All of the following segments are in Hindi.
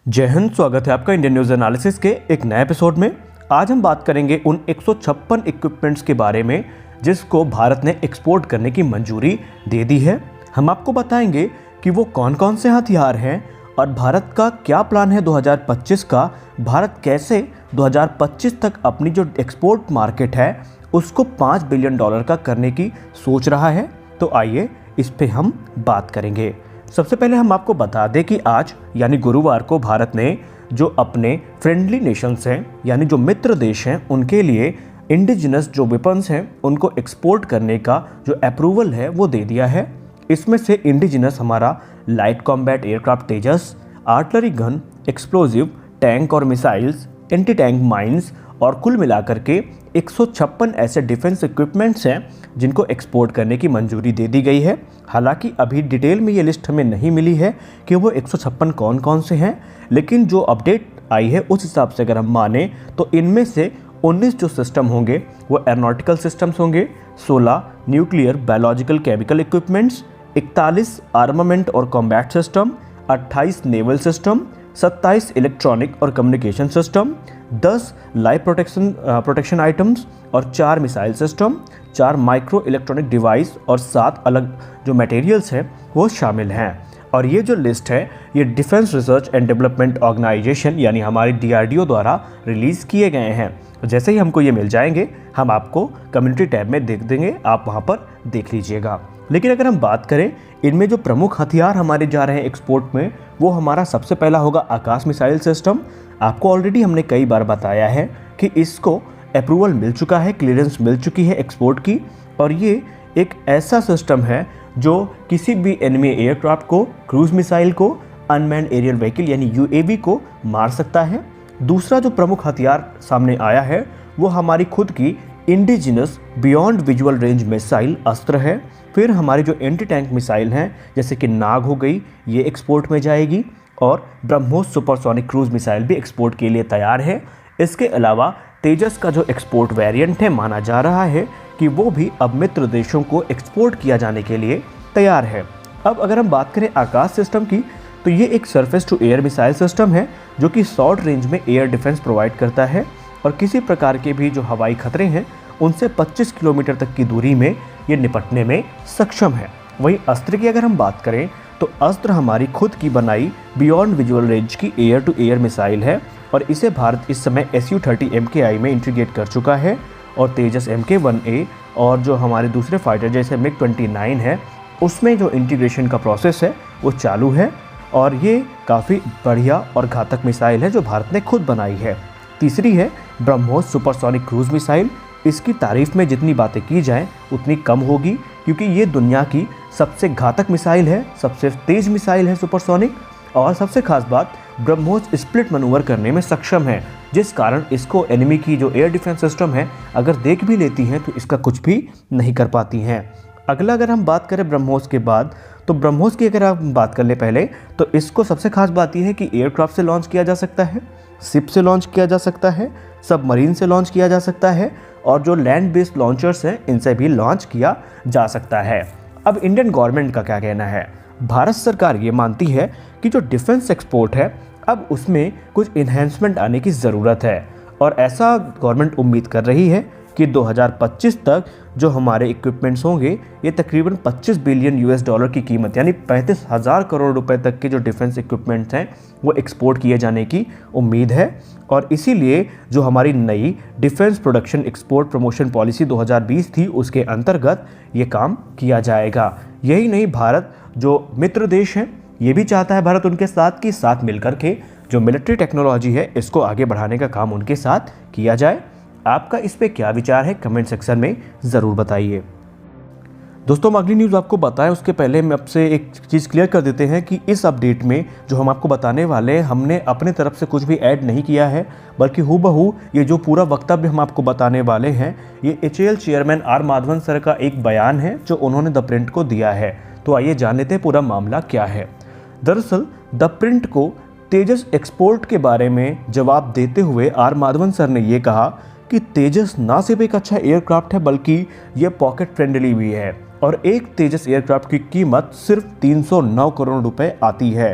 जय हिंद। स्वागत है आपका इंडियन न्यूज़ एनालिसिस के एक नए एपिसोड में। आज हम बात करेंगे उन 156 इक्विपमेंट्स के बारे में जिसको भारत ने एक्सपोर्ट करने की मंजूरी दे दी है। हम आपको बताएंगे कि वो कौन कौन से हथियार हैं और भारत का क्या प्लान है 2025 का। भारत कैसे 2025 तक अपनी जो एक्सपोर्ट मार्केट है उसको $5 बिलियन का करने की सोच रहा है। तो आइए इस पे हम बात करेंगे। सबसे पहले हम आपको बता दें कि आज यानी गुरुवार को भारत ने जो अपने फ्रेंडली नेशंस हैं यानी जो मित्र देश हैं उनके लिए इंडिजिनस जो वेपन्स हैं उनको एक्सपोर्ट करने का जो अप्रूवल है वो दे दिया है। इसमें से इंडिजिनस हमारा लाइट कॉम्बैट एयरक्राफ्ट तेजस, आर्टिलरी गन, एक्सप्लोजिव, टैंक और मिसाइल्स, एंटी टैंक माइंस और कुल मिलाकर के 156 ऐसे डिफेंस इक्विपमेंट्स हैं जिनको एक्सपोर्ट करने की मंजूरी दे दी गई है। हालांकि अभी डिटेल में ये लिस्ट हमें नहीं मिली है कि वो 156 कौन कौन से हैं, लेकिन जो अपडेट आई है उस हिसाब से अगर हम माने तो इनमें से 19 जो सिस्टम होंगे वो एरोनॉटिकल सिस्टम्स होंगे, 16 nuclear biological chemical equipments, 41 armament और combat system, 28 naval system, 27 electronic और communication system, 10 live protection items और 4 missile system, 4 micro electronic device और 7 अलग जो मटेरियल्स हैं वो शामिल हैं। और ये जो लिस्ट है ये defence research and development organisation यानी हमारी DRDO द्वारा रिलीज़ किए गए हैं। जैसे ही हमको ये मिल जाएंगे हम आपको कम्युनिटी टैब में देख देंगे, आप वहाँ पर देख लीजिएगा। लेकिन अगर हम बात करें इनमें जो प्रमुख हथियार हमारे जा रहे हैं एक्सपोर्ट में, वो हमारा सबसे पहला होगा आकाश मिसाइल सिस्टम। आपको ऑलरेडी हमने कई बार बताया है कि इसको अप्रूवल मिल चुका है, क्लियरेंस मिल चुकी है एक्सपोर्ट की। और ये एक ऐसा सिस्टम है जो किसी भी एनिमी एयरक्राफ्ट को, क्रूज मिसाइल को, अनमैन्ड एरियल व्हीकल यानी UAV को मार सकता है। दूसरा जो प्रमुख हथियार सामने आया है वो हमारी खुद की indigenous beyond visual range missile अस्त्र है। फिर हमारी जो एंटी टैंक मिसाइल हैं जैसे कि नाग हो गई, ये एक्सपोर्ट में जाएगी। और ब्रह्मोस सुपरसोनिक क्रूज मिसाइल भी एक्सपोर्ट के लिए तैयार है। इसके अलावा तेजस का जो एक्सपोर्ट वेरिएंट है माना जा रहा है कि वो भी अब मित्र देशों को एक्सपोर्ट किया जाने के लिए तैयार है। अब अगर हम बात करें आकाश सिस्टम की तो ये एक surface to air missile system है जो कि शॉर्ट रेंज में एयर डिफेंस प्रोवाइड करता है और किसी प्रकार के भी जो हवाई खतरे हैं उनसे 25 किलोमीटर तक की दूरी में ये निपटने में सक्षम है। वहीं अस्त्र की अगर हम बात करें तो अस्त्र हमारी खुद की बनाई बियॉन्ड विजुअल रेंज की एयर टू एयर मिसाइल है और इसे भारत इस समय Su-30 MKI में इंटीग्रेट कर चुका है। और तेजस Mk-1A और जो हमारे दूसरे फाइटर जैसे MiG-29 है उसमें जो इंटीग्रेशन का प्रोसेस है वो चालू है और ये काफ़ी बढ़िया और घातक मिसाइल है जो भारत ने खुद बनाई है। तीसरी है ब्रह्मोस सुपरसोनिक क्रूज मिसाइल। इसकी तारीफ में जितनी बातें की जाएं उतनी कम होगी क्योंकि ये दुनिया की सबसे घातक मिसाइल है, सबसे तेज मिसाइल है सुपरसोनिक। और सबसे खास बात ब्रह्मोस स्प्लिट मनूवर करने में सक्षम है, जिस कारण इसको एनिमी की जो एयर डिफेंस सिस्टम है अगर देख भी लेती हैं तो इसका कुछ भी नहीं कर पाती हैं। अगला अगर हम बात करें ब्रह्मोस के बाद तो ब्रह्मोस की अगर हम बात कर ले पहले तो इसको सबसे खास बात यह है कि एयरक्राफ्ट से लॉन्च किया जा सकता है, शिप से लॉन्च किया जा सकता है, सबमरीन से लॉन्च किया जा सकता है और जो लैंड बेस्ड लॉन्चर्स हैं इनसे भी लॉन्च किया जा सकता है। अब इंडियन गवर्नमेंट का क्या कहना है? भारत सरकार ये मानती है कि जो डिफेंस एक्सपोर्ट है अब उसमें कुछ इन्हेंसमेंट आने की ज़रूरत है और ऐसा गवर्नमेंट उम्मीद कर रही है कि 2025 तक जो हमारे इक्विपमेंट्स होंगे ये तकरीबन $25 बिलियन की कीमत यानी 35,000 करोड़ रुपए तक के जो डिफेंस इक्विपमेंट्स हैं वो एक्सपोर्ट किए जाने की उम्मीद है। और इसीलिए जो हमारी नई defence production export promotion policy 2020 थी उसके अंतर्गत ये काम किया जाएगा। यही नहीं, भारत जो मित्र देश हैं ये भी चाहता है भारत उनके साथ मिलकर के जो मिलिट्री टेक्नोलॉजी है इसको आगे बढ़ाने का काम उनके साथ किया जाए। आपका इस पे क्या विचार है कमेंट सेक्शन में ज़रूर बताइए। दोस्तों हम अगली न्यूज़ आपको बताएं उसके पहले हम आपसे एक चीज़ क्लियर कर देते हैं कि इस अपडेट में जो हम आपको बताने वाले हैं हमने अपने तरफ से कुछ भी ऐड नहीं किया है, बल्कि हूबहू ये जो पूरा वक्तव्य हम आपको बताने वाले हैं ये HAL chairman R Madhavan sir का एक बयान है जो उन्होंने द प्रिंट को दिया है। तो आइए जान लेते हैं पूरा मामला क्या है। दरअसल द प्रिंट को तेजस एक्सपोर्ट के बारे में जवाब देते हुए R माधवन सर ने ये कहा कि तेजस ना सिर्फ एक अच्छा एयरक्राफ्ट है बल्कि यह पॉकेट फ्रेंडली भी है और एक तेजस एयरक्राफ्ट की कीमत सिर्फ 309 करोड़ रुपए आती है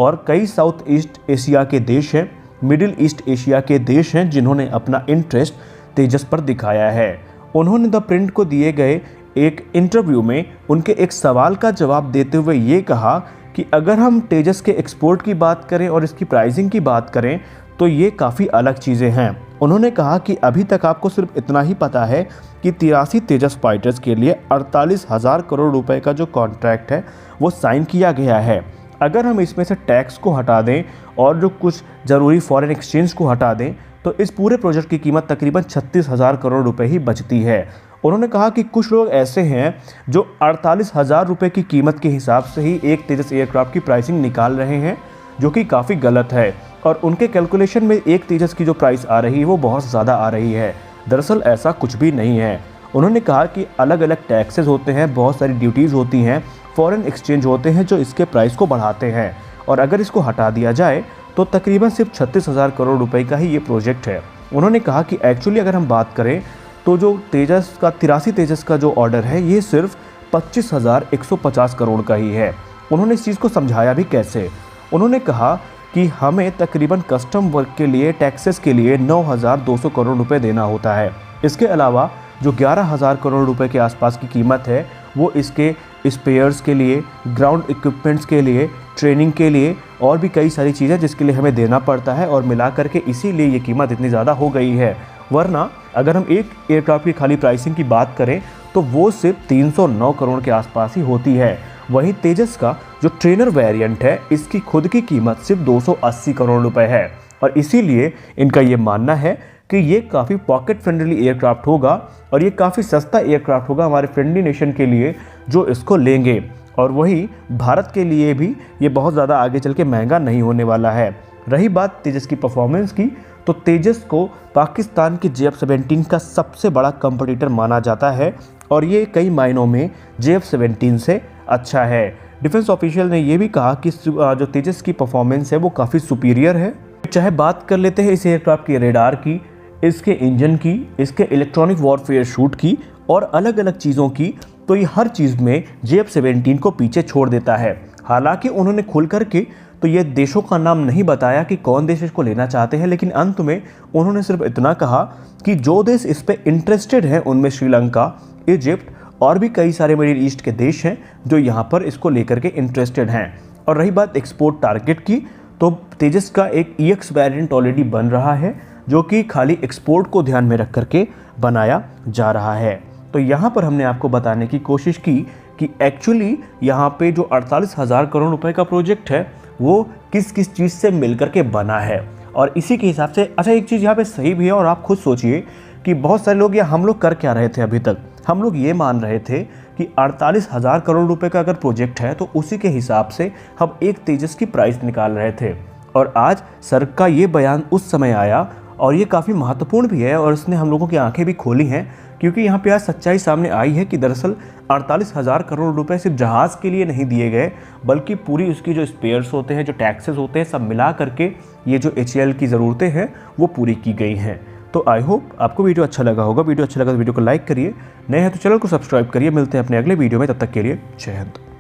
और कई साउथ ईस्ट एशिया के देश हैं, मिडिल ईस्ट एशिया के देश हैं जिन्होंने अपना इंटरेस्ट तेजस पर दिखाया है। उन्होंने द प्रिंट को दिए गए एक इंटरव्यू में उनके एक सवाल का जवाब देते हुए ये कहा कि अगर हम तेजस के एक्सपोर्ट की बात करें और इसकी प्राइसिंग की बात करें तो ये काफ़ी अलग चीज़ें हैं। उन्होंने कहा कि अभी तक आपको सिर्फ इतना ही पता है कि 83 तेजस फाइटर्स के लिए 48,000 करोड़ रुपए का जो कॉन्ट्रैक्ट है वो साइन किया गया है। अगर हम इसमें से टैक्स को हटा दें और जो कुछ ज़रूरी फॉरेन एक्सचेंज को हटा दें तो इस पूरे प्रोजेक्ट की कीमत तकरीबन 36,000 करोड़ रुपए ही बचती है। उन्होंने कहा कि कुछ लोग ऐसे हैं जो 48,000 रुपये की कीमत के हिसाब से ही एक तेजस एयरक्राफ्ट की प्राइसिंग निकाल रहे हैं, जो कि काफ़ी गलत है और उनके कैलकुलेशन में एक तेजस की जो प्राइस आ रही है वो बहुत ज़्यादा आ रही है। दरअसल ऐसा कुछ भी नहीं है। उन्होंने कहा कि अलग अलग टैक्सेस होते हैं, बहुत सारी ड्यूटीज़ होती हैं, फॉरेन एक्सचेंज होते हैं जो इसके प्राइस को बढ़ाते हैं और अगर इसको हटा दिया जाए तो तकरीबन सिर्फ 36,000 करोड़ रुपए का ही ये प्रोजेक्ट है। उन्होंने कहा कि एक्चुअली अगर हम बात करें तो जो तेजस का 83 तेजस का जो ऑर्डर है ये सिर्फ 25,150 करोड़ का ही है। उन्होंने इस चीज़ को समझाया भी कैसे। उन्होंने कहा कि हमें तकरीबन कस्टम वर्क के लिए, टैक्सेस के लिए 9,200 करोड़ रुपए देना होता है। इसके अलावा जो 11,000 करोड़ रुपए के आसपास की कीमत है वो इसके स्पेयर्स के लिए, ग्राउंड इक्विपमेंट्स के लिए, ट्रेनिंग के लिए और भी कई सारी चीज़ें जिसके लिए हमें देना पड़ता है और मिला करके इसीलिए ये कीमत इतनी ज़्यादा हो गई है। वरना अगर हम एक एयरक्राफ्ट की खाली प्राइसिंग की बात करें तो वो सिर्फ 309 करोड़ के आसपास ही होती है। वहीं तेजस का जो ट्रेनर वेरिएंट है इसकी खुद की कीमत सिर्फ 280 करोड़ रुपए है और इसीलिए इनका ये मानना है कि ये काफ़ी पॉकेट फ्रेंडली एयरक्राफ्ट होगा और ये काफ़ी सस्ता एयरक्राफ्ट होगा हमारे फ्रेंडली नेशन के लिए जो इसको लेंगे और वही भारत के लिए भी ये बहुत ज़्यादा आगे चल के महंगा नहीं होने वाला है। रही बात तेजस की परफॉर्मेंस की तो तेजस को पाकिस्तान के JF-17 का सबसे बड़ा कंपटीटर माना जाता है और ये कई मायनों में JF-17 से अच्छा है। डिफेंस ऑफिशियल ने ये भी कहा कि जो तेजस की परफॉर्मेंस है वो काफ़ी सुपीरियर है। चाहे बात कर लेते हैं इस एयरक्राफ्ट की रेडार की, इसके इंजन की, इसके इलेक्ट्रॉनिक वॉरफेयर शूट की और अलग अलग चीज़ों की, तो ये हर चीज़ में JF-17 को पीछे छोड़ देता है। हालांकि उन्होंने खुल करके तो ये देशों का नाम नहीं बताया कि कौन देश इसको लेना चाहते हैं, लेकिन अंत में उन्होंने सिर्फ इतना कहा कि जो देश इस पे इंटरेस्टेड हैं उनमें श्रीलंका, इजिप्ट और भी कई सारे मिडिल ईस्ट के देश हैं जो यहाँ पर इसको लेकर के इंटरेस्टेड हैं। और रही बात एक्सपोर्ट टारगेट की तो तेजस का एक EX वेरिएंट ऑलरेडी बन रहा है जो कि खाली एक्सपोर्ट को ध्यान में रख करके बनाया जा रहा है। तो यहाँ पर हमने आपको बताने की कोशिश की कि एक्चुअली यहाँ पे जो 48,000 करोड़ रुपए का प्रोजेक्ट है वो किस किस चीज़ से मिलकर के बना है और इसी के हिसाब से। अच्छा, एक चीज़ यहाँ पे सही भी है और आप खुद सोचिए कि बहुत सारे लोग या हम लोग कर क्या रहे थे अभी तक, हम लोग ये मान रहे थे कि 48,000 करोड़ रुपए का अगर प्रोजेक्ट है तो उसी के हिसाब से हम एक तेजस की प्राइस निकाल रहे थे। और आज सर का ये बयान उस समय आया और ये काफ़ी महत्वपूर्ण भी है और इसने हम लोगों की आंखें भी खोली हैं क्योंकि यहाँ पे आज सच्चाई सामने आई है कि दरअसल 48,000 करोड़ रुपए सिर्फ जहाज़ के लिए नहीं दिए गए बल्कि पूरी उसकी जो स्पेयर्स होते हैं, जो टैक्सेस होते हैं, सब मिला करके ये जो HAL की ज़रूरतें हैं वो पूरी की गई हैं। तो आई होप आपको वीडियो अच्छा लगा होगा। वीडियो अच्छा लगा तो वीडियो को लाइक करिए, नए हैं तो चैनल को सब्सक्राइब करिए। मिलते हैं अपने अगले वीडियो में, तब तक के लिए जय हिंद।